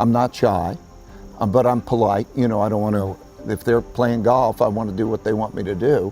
I'm not shy, but I'm polite. I don't want to, if they're playing golf, I want to do what they want me to do.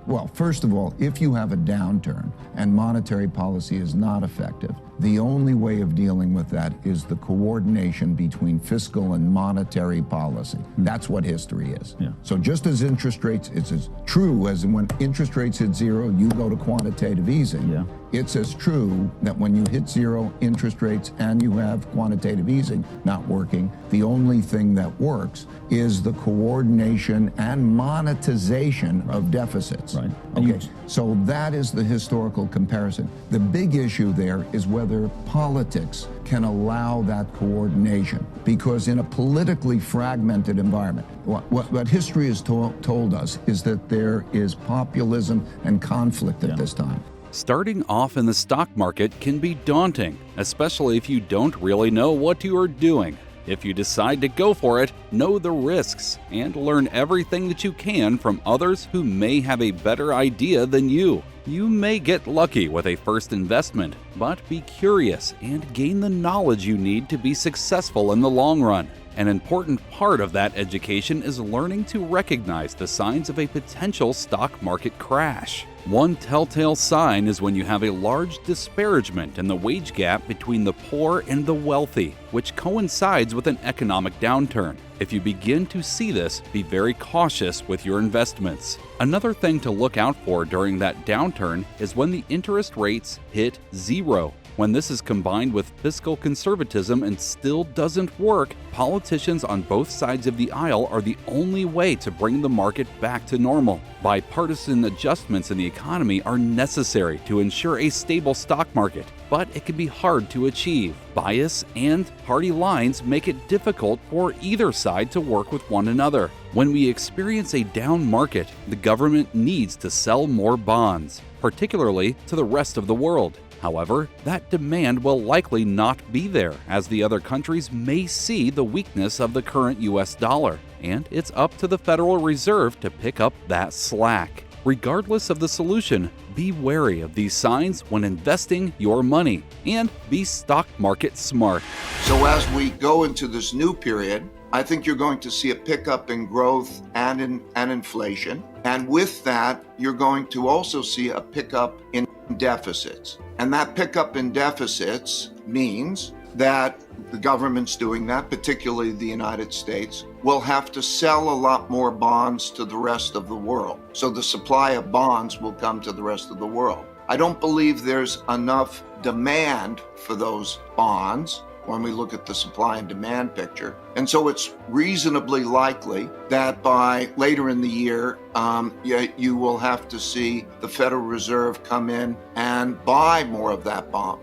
Well, first of all, if you have a downturn and monetary policy is not effective, the only way of dealing with that is the coordination between fiscal and monetary policy. That's what history is. Yeah. So just as interest rates, it's as true as when interest rates hit zero, you go to quantitative easing. Yeah. It's as true that when you hit zero interest rates and you have quantitative easing not working, the only thing that works is the coordination and monetization of deficits. Right. Okay, so that is the historical comparison. The big issue there is whether politics can allow that coordination, because in a politically fragmented environment, what history has told us is that there is populism and conflict at this time. Starting off in the stock market can be daunting, especially if you don't really know what you are doing. If you decide to go for it, know the risks and learn everything that you can from others who may have a better idea than you. You may get lucky with a first investment, but be curious and gain the knowledge you need to be successful in the long run. An important part of that education is learning to recognize the signs of a potential stock market crash. One telltale sign is when you have a large disparagement in the wage gap between the poor and the wealthy, which coincides with an economic downturn. If you begin to see this, be very cautious with your investments. Another thing to look out for during that downturn is when the interest rates hit zero. When this is combined with fiscal conservatism and still doesn't work, politicians on both sides of the aisle are the only way to bring the market back to normal. Bipartisan adjustments in the economy are necessary to ensure a stable stock market, but it can be hard to achieve. Bias and party lines make it difficult for either side to work with one another. When we experience a down market, the government needs to sell more bonds, particularly to the rest of the world. However, that demand will likely not be there, as the other countries may see the weakness of the current US dollar, and it's up to the Federal Reserve to pick up that slack. Regardless of the solution, be wary of these signs when investing your money, and be stock market smart. So as we go into this new period, I think you're going to see a pickup in growth and in inflation. And with that, you're going to also see a pickup in deficits. And that pickup in deficits means that the government's doing that, particularly the United States, will have to sell a lot more bonds to the rest of the world. So the supply of bonds will come to the rest of the world. I don't believe there's enough demand for those bonds when we look at the supply and demand picture. And so it's reasonably likely that by later in the year, you will have to see the Federal Reserve come in and buy more of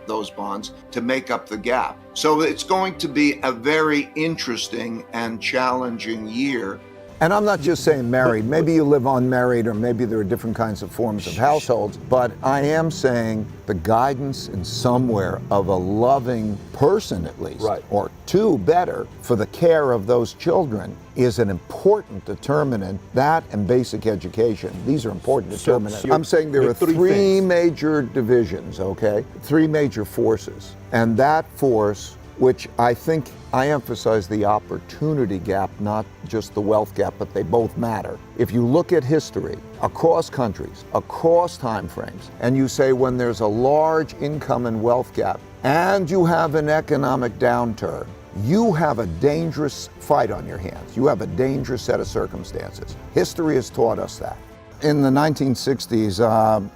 those bonds to make up the gap. So it's going to be a very interesting and challenging year. And I'm not just saying married. Maybe you live unmarried, or maybe there are different kinds of forms of households. But I am saying the guidance in somewhere of a loving person, at least, right, or two better, for the care of those children is an important determinant. That and basic education. These are important determinants. I'm saying there are three major divisions, okay? Three major forces. And that force, which I think I emphasize the opportunity gap, not just the wealth gap, but they both matter. If you look at history, across countries, across time frames, and you say when there's a large income and wealth gap, and you have an economic downturn, you have a dangerous fight on your hands. You have a dangerous set of circumstances. History has taught us that. In the 1960s,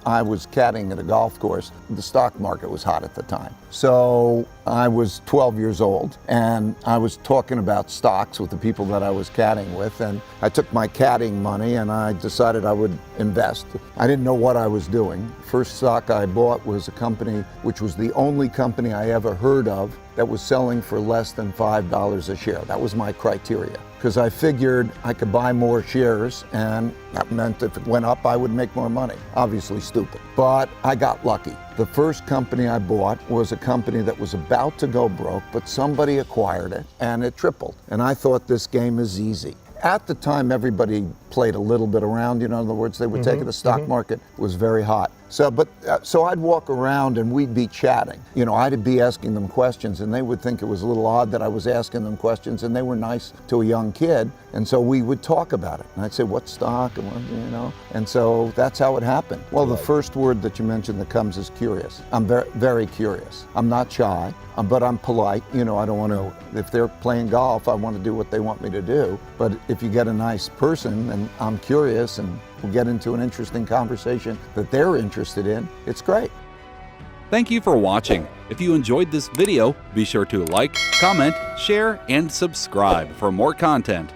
I was caddying at a golf course. The stock market was hot at the time. So I was 12 years old, and I was talking about stocks with the people that I was caddying with, and I took my caddying money and I decided I would invest. I didn't know what I was doing. First stock I bought was a company which was the only company I ever heard of that was selling for less than $5 a share. That was my criteria, because I figured I could buy more shares, and that meant if it went up, I would make more money. Obviously stupid, but I got lucky. The first company I bought was a company that was about to go broke, but somebody acquired it and it tripled. And I thought, this game is easy. At the time, everybody played a little bit around, in other words, they would take it. The stock market was very hot. So I'd walk around and we'd be chatting. You know, I'd be asking them questions, and they would think it was a little odd that I was asking them questions, and they were nice to a young kid, and so we would talk about it. And I'd say, what stock, and what, you know, and so that's how it happened. Well, the first word that you mentioned that comes is curious. I'm very, very curious. I'm not shy, but I'm polite. You know, I don't want to, if they're playing golf, I want to do what they want me to do. But if you get a nice person, and I'm curious, and we'll get into an interesting conversation that they're interested in, it's great. Thank you for watching. If you enjoyed this video, be sure to like, comment, share, and subscribe for more content.